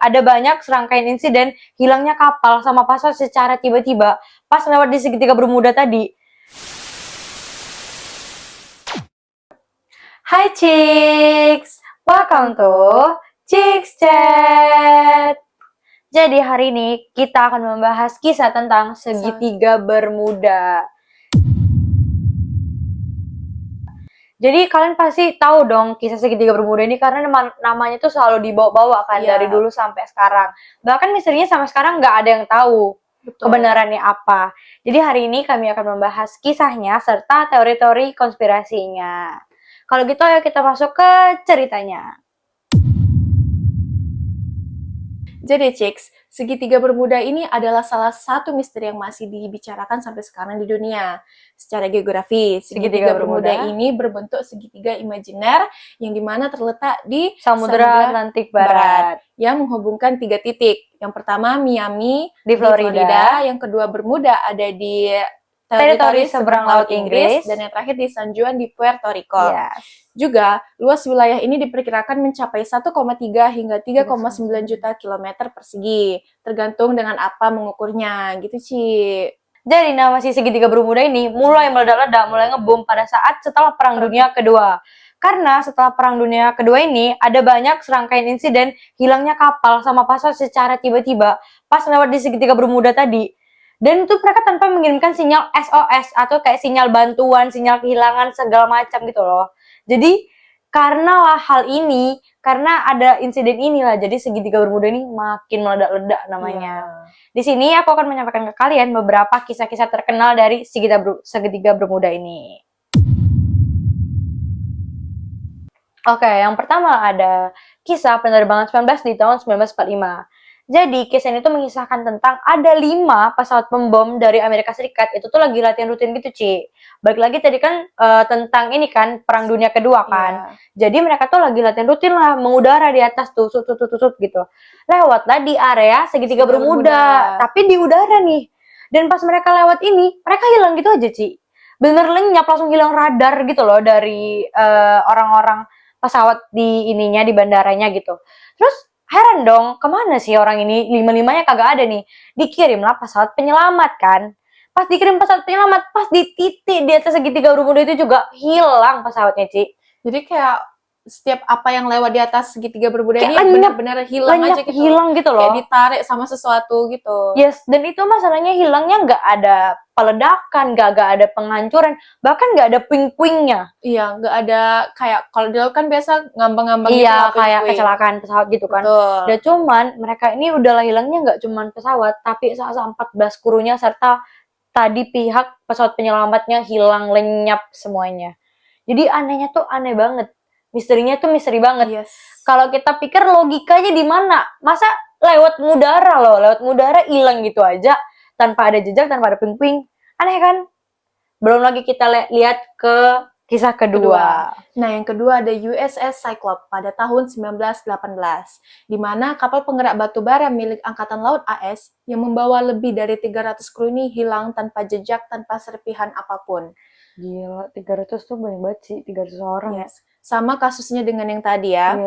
ada banyak serangkaian insiden hilangnya kapal sama pesawat secara tiba-tiba pas lewat di segitiga Bermuda tadi. Hai Chicks, welcome to Chicks Chat. Jadi hari ini kita akan membahas kisah tentang segitiga Bermuda. Jadi kalian pasti tahu dong kisah segitiga Bermuda ini karena namanya tuh selalu dibawa-bawa kan dari dulu sampai sekarang. Bahkan misterinya sampai sekarang nggak ada yang tahu kebenarannya apa. Jadi hari ini kami akan membahas kisahnya serta teori-teori konspirasinya. Kalau gitu ayo kita masuk ke ceritanya. Jadi Chicks, segitiga Bermuda ini adalah salah satu misteri yang masih dibicarakan sampai sekarang di dunia. Secara geografis, segitiga Bermuda ini berbentuk segitiga imajiner yang dimana terletak di Samudra Atlantik Barat yang menghubungkan 3 titik. Yang pertama Miami di Florida, yang kedua Bermuda ada di teritori seberang laut Inggris, dan yang terakhir di San Juan di Puerto Rico. Yes. Juga, luas wilayah ini diperkirakan mencapai 1,3 hingga 3,9 juta kilometer persegi, tergantung dengan apa mengukurnya, gitu Ci. Jadi nama si segitiga Bermuda ini mulai meledak-ledak, mulai ngebom pada saat setelah Perang Dunia Kedua. Karena setelah Perang Dunia Kedua ini ada banyak serangkaian insiden hilangnya kapal sama pesawat secara tiba-tiba pas lewat di segitiga Bermuda tadi. Dan itu mereka tanpa mengirimkan sinyal SOS atau kayak sinyal bantuan, sinyal kehilangan segala macam gitu loh. Jadi karena hal ini, karena ada insiden inilah, jadi segitiga Bermuda ini makin meledak-ledak namanya. Di sini aku akan menyampaikan ke kalian beberapa kisah-kisah terkenal dari segitiga Bermuda ini. Oke, yang pertama ada kisah penerbangan 19 di tahun 1945. Jadi, kisah ini tuh mengisahkan tentang ada 5 pesawat pembom dari Amerika Serikat itu tuh lagi latihan rutin gitu, Ci. Balik lagi tadi kan tentang ini kan Perang Dunia Kedua kan. Jadi mereka tuh lagi latihan rutin lah mengudara di atas tuh tutut gitu. Lewatlah di area segitiga Bermuda, tapi di udara nih. Dan pas mereka lewat ini, mereka hilang gitu aja, Ci. Bener lenyap, langsung hilang radar gitu loh dari orang-orang pesawat di ininya, di bandaranya gitu. Terus heran dong, kemana sih orang ini? Lima-limanya kagak ada nih. Dikirimlah pesawat penyelamat kan. Pas dikirim pesawat penyelamat, pas di titik di atas segitiga Bermuda itu juga hilang pesawatnya, Ci. Jadi kayak setiap apa yang lewat di atas segitiga Bermuda ini benar-benar hilang aja gitu. Hilang gitu loh. Kayak ditarik sama sesuatu gitu. Yes, dan itu masalahnya hilangnya nggak ada peledakan, nggak ada penghancuran, bahkan nggak ada puing-puingnya. Iya, nggak ada kayak kalau di laut kan biasa ngambang-ngambang gitu. Iya, kayak kecelakaan pesawat gitu kan. Dan cuman mereka ini udahlah hilangnya nggak cuman pesawat, tapi 14 krunya serta tadi pihak pesawat penyelamatnya hilang lenyap semuanya. Jadi anehnya tuh aneh banget. Misterinya tuh misteri banget. Kalau kita pikir logikanya di mana? Masa lewat udara loh, lewat udara hilang gitu aja tanpa ada jejak, tanpa ada puing-puing. Aneh kan? Belum lagi kita lihat ke kisah kedua. Nah, yang kedua ada USS Cyclops pada tahun 1918, di mana kapal penggerak batu bara milik Angkatan Laut AS yang membawa lebih dari 300 kru ini hilang tanpa jejak, tanpa serpihan apapun. Gila, 300 tuh banyak banget sih, 300 orang. Sama kasusnya dengan yang tadi ya.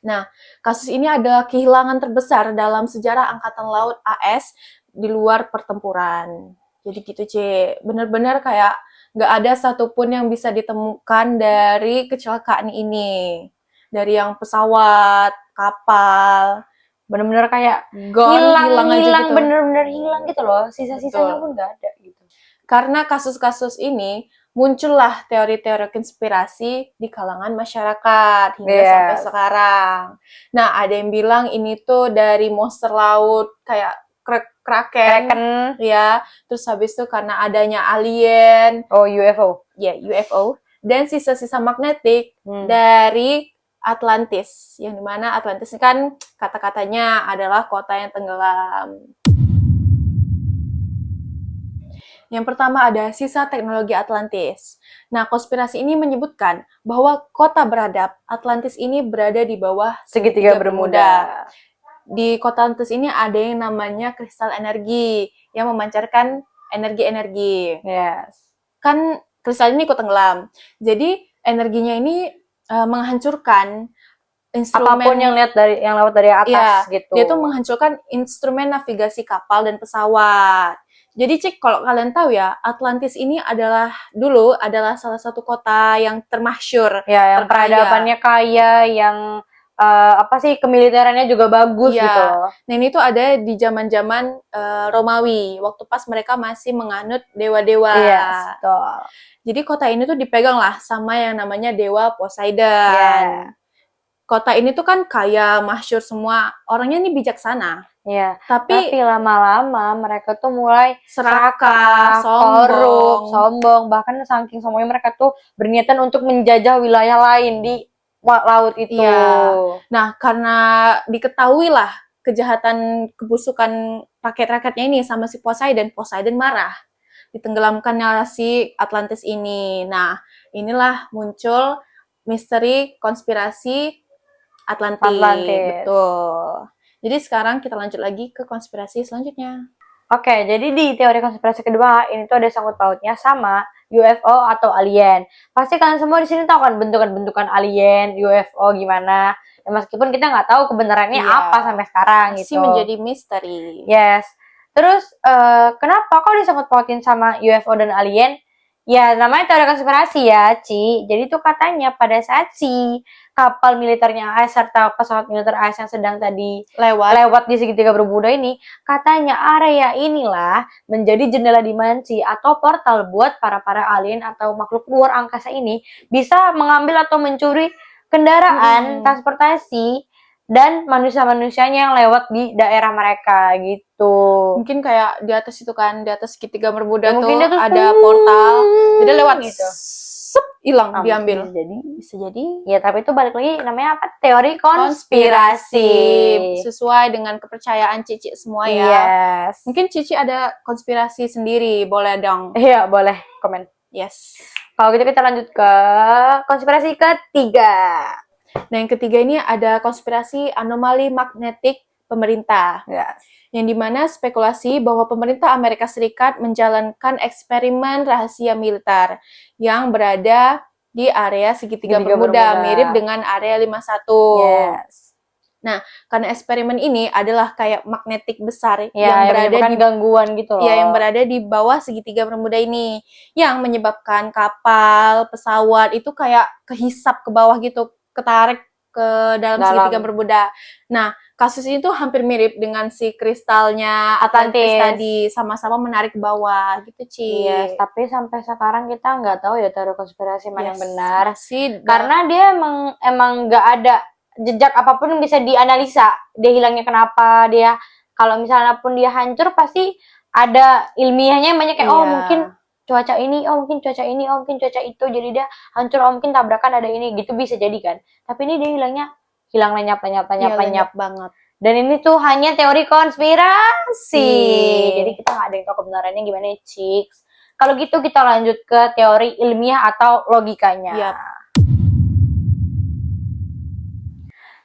Nah, kasus ini adalah kehilangan terbesar dalam sejarah Angkatan Laut AS di luar pertempuran. Jadi gitu, C. Bener-bener kayak nggak ada satupun yang bisa ditemukan dari kecelakaan ini. Dari yang pesawat, kapal, bener-bener kayak hilang gitu. Bener-bener hilang gitu loh. Sisa-sisanya pun nggak ada gitu. Karena kasus-kasus ini, muncullah teori-teori konspirasi di kalangan masyarakat hingga sampai sekarang. Nah, ada yang bilang ini tuh dari monster laut kayak kraken, ya. Terus habis itu karena adanya alien, UFO. Ya, UFO. Dan sisa-sisa magnetik dari Atlantis, yang dimana Atlantis kan kata-katanya adalah kota yang tenggelam. Yang pertama ada sisa teknologi Atlantis. Nah, konspirasi ini menyebutkan bahwa kota beradab Atlantis ini berada di bawah segitiga Bermuda. Di kota Atlantis ini ada yang namanya kristal energi yang memancarkan energi-energi. Kan kristal ini ikut tenggelam. Jadi energinya ini menghancurkan apapun yang lewat dari atas gitu. Dia tuh menghancurkan instrumen navigasi kapal dan pesawat. Jadi Cik, kalau kalian tahu ya, Atlantis ini dulu adalah salah satu kota yang termasyur, ya, yang peradabannya kaya, yang kemiliterannya juga bagus gitu loh. Nah ini tuh ada di zaman-zaman Romawi, waktu pas mereka masih menganut dewa-dewa. Iya, betul. Jadi kota ini tuh dipegang lah sama yang namanya dewa Poseidon. Kota ini tuh kan kaya, masyhur semua, orangnya ini bijaksana. Iya, tapi lama-lama mereka tuh mulai serakah, korup, sombong, bahkan saking sombongnya mereka tuh berniatan untuk menjajah wilayah lain di laut itu. Iya. Nah, karena diketahui lah kejahatan kebusukan rakyat-rakyatnya ini sama si Poseidon marah. Ditenggelamkannya si Atlantis ini. Nah, inilah muncul misteri konspirasi Atlantis. Betul. Jadi sekarang kita lanjut lagi ke konspirasi selanjutnya. Oke, jadi di teori konspirasi kedua ini tuh ada sangkut pautnya sama UFO atau alien. Pasti kalian semua di sini tahu kan bentukan-bentukan alien, UFO gimana. Ya, meskipun kita nggak tahu kebenarannya apa sampai sekarang masih gitu. Menjadi misteri. Yes. Terus kenapa kok disangkut pautin sama UFO dan alien? Ya namanya teori konspirasi ya, Ci. Jadi tuh katanya pada saat si kapal militernya AS serta pesawat militer AS yang sedang tadi lewat di segitiga Bermuda ini, katanya area inilah menjadi jendela dimensi atau portal buat para alien atau makhluk luar angkasa ini bisa mengambil atau mencuri kendaraan transportasi dan manusia-manusianya yang lewat di daerah mereka gitu. Mungkin kayak di atas itu kan, di atas segitiga Bermuda tuh ada portal, jadi lewat gitu. Hilang, diambil. Bisa jadi. Ya, tapi itu balik lagi namanya apa? Teori konspirasi. Sesuai dengan kepercayaan Cici semua ya. Yes. Mungkin Cici ada konspirasi sendiri, boleh dong. Iya, boleh. Komen. Yes. Kalau gitu kita lanjut ke konspirasi ketiga. Nah, yang ketiga ini ada konspirasi anomali magnetik pemerintah. Yes. Yang dimana spekulasi bahwa pemerintah Amerika Serikat menjalankan eksperimen rahasia militer yang berada di area segitiga Bermuda, mirip dengan area 51. Yes. Nah, karena eksperimen ini adalah kayak magnetik besar yang berada di gangguan gitu loh. Ya, yang berada di bawah segitiga Bermuda ini, yang menyebabkan kapal, pesawat itu kayak kehisap ke bawah gitu, ketarik ke dalam segitiga Bermuda. Nah, kasus ini tuh hampir mirip dengan si kristalnya Atlantis tadi, sama-sama menarik ke bawah gitu, Ci. Yes, tapi sampai sekarang kita nggak tahu ya teori konspirasi mana yang benar. Karena dia emang nggak ada jejak apapun yang bisa dianalisa. Dia hilangnya kenapa, dia kalau misalnya pun dia hancur pasti ada ilmiahnya yang banyak kayak mungkin cuaca ini, mungkin cuaca ini, mungkin cuaca itu, jadi dia hancur, mungkin tabrakan ada ini, gitu bisa jadi kan. Tapi ini dia hilang lenyap banget. Dan ini tuh hanya teori konspirasi. Jadi kita nggak ada yang tahu kebenarannya gimana, Ciks. Kalau gitu kita lanjut ke teori ilmiah atau logikanya. Yep.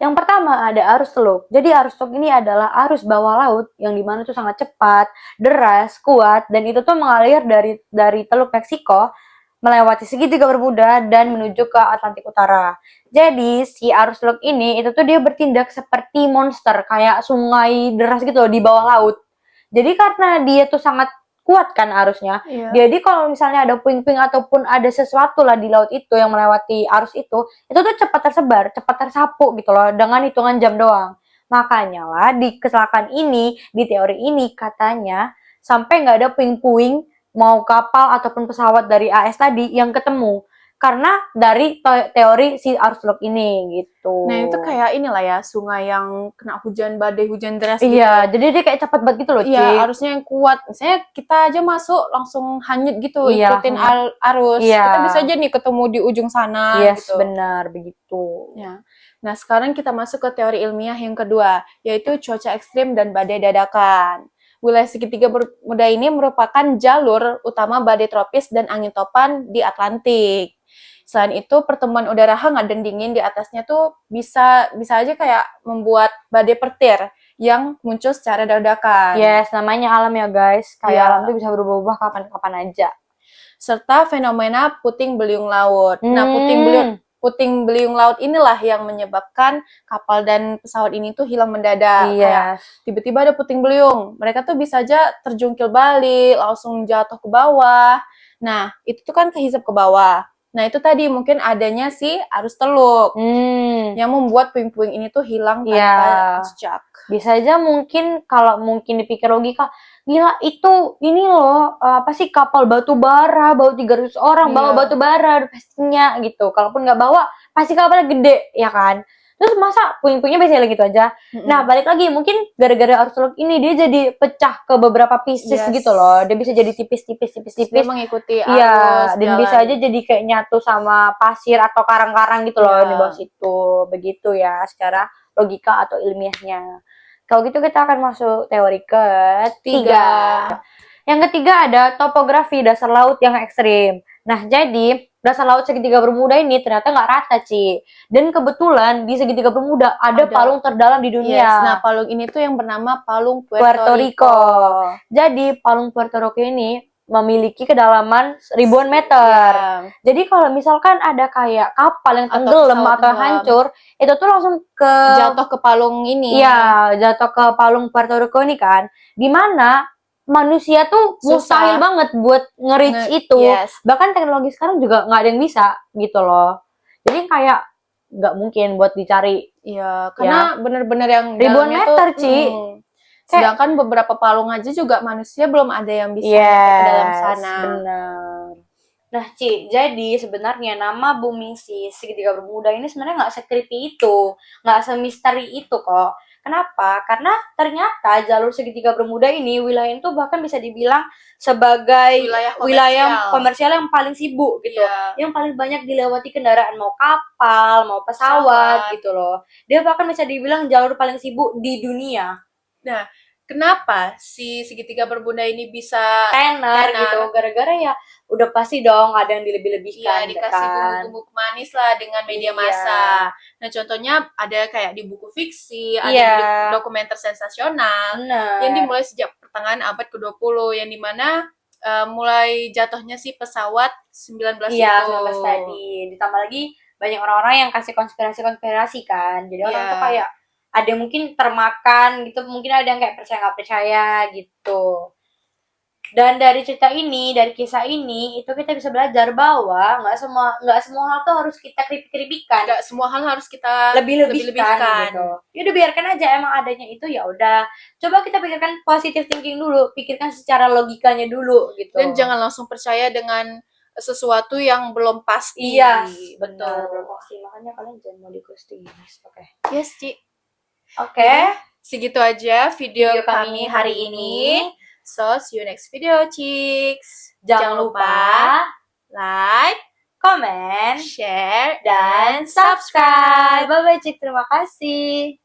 Yang pertama ada arus teluk. Jadi arus teluk ini adalah arus bawah laut yang dimana itu sangat cepat, deras, kuat, dan itu tuh mengalir dari Teluk Meksiko melewati segitiga Bermuda dan menuju ke Atlantik Utara. Jadi si arus teluk ini itu tuh dia bertindak seperti monster, kayak sungai deras gitu loh di bawah laut. Jadi karena dia tuh sangat kuat kan arusnya. Jadi kalau misalnya ada puing-puing ataupun ada sesuatu lah di laut itu yang melewati arus itu tuh cepat tersebar, cepat tersapu gitu loh dengan hitungan jam doang. Makanya lah di kecelakaan ini, di teori ini katanya sampai nggak ada puing-puing mau kapal ataupun pesawat dari AS tadi yang ketemu. Karena dari teori si arus teluk ini gitu. Nah itu kayak inilah ya, sungai yang kena badai hujan deras gitu. Iya, jadi dia kayak cepat banget gitu loh, Ci. Iya, arusnya yang kuat. Misalnya kita aja masuk langsung hanyut gitu, ikutin arus. Kita bisa aja nih ketemu di ujung sana gitu. Benar, begitu. Ya. Nah sekarang kita masuk ke teori ilmiah yang kedua, yaitu cuaca ekstrim dan badai dadakan. Wilayah segitiga Bermuda ini merupakan jalur utama badai tropis dan angin topan di Atlantik. Selain itu, pertemuan udara hangat dan dingin di atasnya tuh bisa aja kayak membuat badai petir yang muncul secara dadakan. Yes, namanya alam ya guys. Kayak alam tuh bisa berubah kapan-kapan aja. Serta fenomena puting beliung laut. Nah, puting beliung puting beliung laut inilah yang menyebabkan kapal dan pesawat ini tuh hilang mendadak. Kayak tiba-tiba ada puting beliung, mereka tuh bisa aja terjungkil balik, langsung jatuh ke bawah. Nah, itu tuh kan kehisap ke bawah. Nah, itu tadi mungkin adanya si arus teluk yang membuat puing-puing ini tuh hilang tanpa jejak. Bisa aja mungkin kalau mungkin dipikir logika, gila itu ini loh apa sih kapal batu bara bawa 300 orang bawa batu bara pastinya gitu. Kalaupun nggak bawa pasti kapalnya gede ya kan. Terus masa puing-puingnya bisa gitu aja. Nah balik lagi mungkin gara-gara arus teluk ini dia jadi pecah ke beberapa pieces gitu loh. Dia bisa jadi tipis-tipis. Dia mengikuti arus. Iya, dan bisa aja jadi kayak nyatu sama pasir atau karang-karang gitu loh di bawah situ. Begitu ya secara logika atau ilmiahnya. Kalau gitu kita akan masuk teori ketiga. Yang ketiga ada topografi dasar laut yang ekstrim. Nah, jadi dasar laut segitiga Bermuda ini ternyata nggak rata, Ci. Dan kebetulan di segitiga Bermuda ada palung terdalam di dunia. Nah, palung ini tuh yang bernama palung Puerto Rico. Jadi, palung Puerto Rico ini memiliki kedalaman ribuan meter. Jadi kalau misalkan ada kayak kapal yang tenggelam atau hancur, itu tuh langsung jatuh ke palung ini. Iya, jatuh ke palung Puerto Rico ini kan. Dimana manusia tuh mustahil banget buat nge-reach itu. Bahkan teknologi sekarang juga nggak ada yang bisa gitu loh. Jadi kayak nggak mungkin buat dicari. Iya, karena bener-bener yang ribuan meter, Ci. Sedangkan beberapa palung aja juga manusia belum ada yang bisa ke dalam sana. Benar. Nah, Ci, jadi sebenarnya nama bumi si segitiga Bermuda ini sebenarnya nggak se-creepy itu, nggak semisteri itu kok. Kenapa? Karena ternyata jalur segitiga Bermuda ini wilayah itu bahkan bisa dibilang sebagai wilayah komersial yang paling sibuk gitu, yang paling banyak dilewati kendaraan mau kapal, mau pesawat gitu loh. Dia bahkan bisa dibilang jalur paling sibuk di dunia. Nah, kenapa si segitiga Bermuda ini bisa tenar gitu? Gara-gara ya udah pasti dong ada yang dilebih-lebihkan. Iya, dikasih bumbu-bumbu pemanis lah dengan media massa. Nah, contohnya ada kayak di buku fiksi, ada di dokumenter sensasional yang dimulai sejak pertengahan abad ke-20 yang dimana mulai jatuhnya si pesawat 19 itu. 19 tadi. Ditambah lagi banyak orang-orang yang kasih konspirasi kan. Jadi orang tuh kayak ada yang mungkin termakan gitu, mungkin ada yang kayak percaya nggak percaya gitu. Dan dari cerita ini, dari kisah ini, itu kita bisa belajar bahwa nggak semua hal tuh harus kita keripik-keripikan. Nggak semua hal harus kita lebih-lebihkan gitu. Ya udah biarkan aja emang adanya itu ya udah. Coba kita pikirkan positive thinking dulu, pikirkan secara logikanya dulu gitu. Dan jangan langsung percaya dengan sesuatu yang belum pasti. Iya, betul. Belum pasti. Makanya kalian jangan mau di-ghosting. Oke. Yes, Ci. Oke. Segitu aja video kami hari ini. So, see you next video, chicks. Jangan lupa like, comment, share, dan subscribe. Bye-bye, Cik. Terima kasih.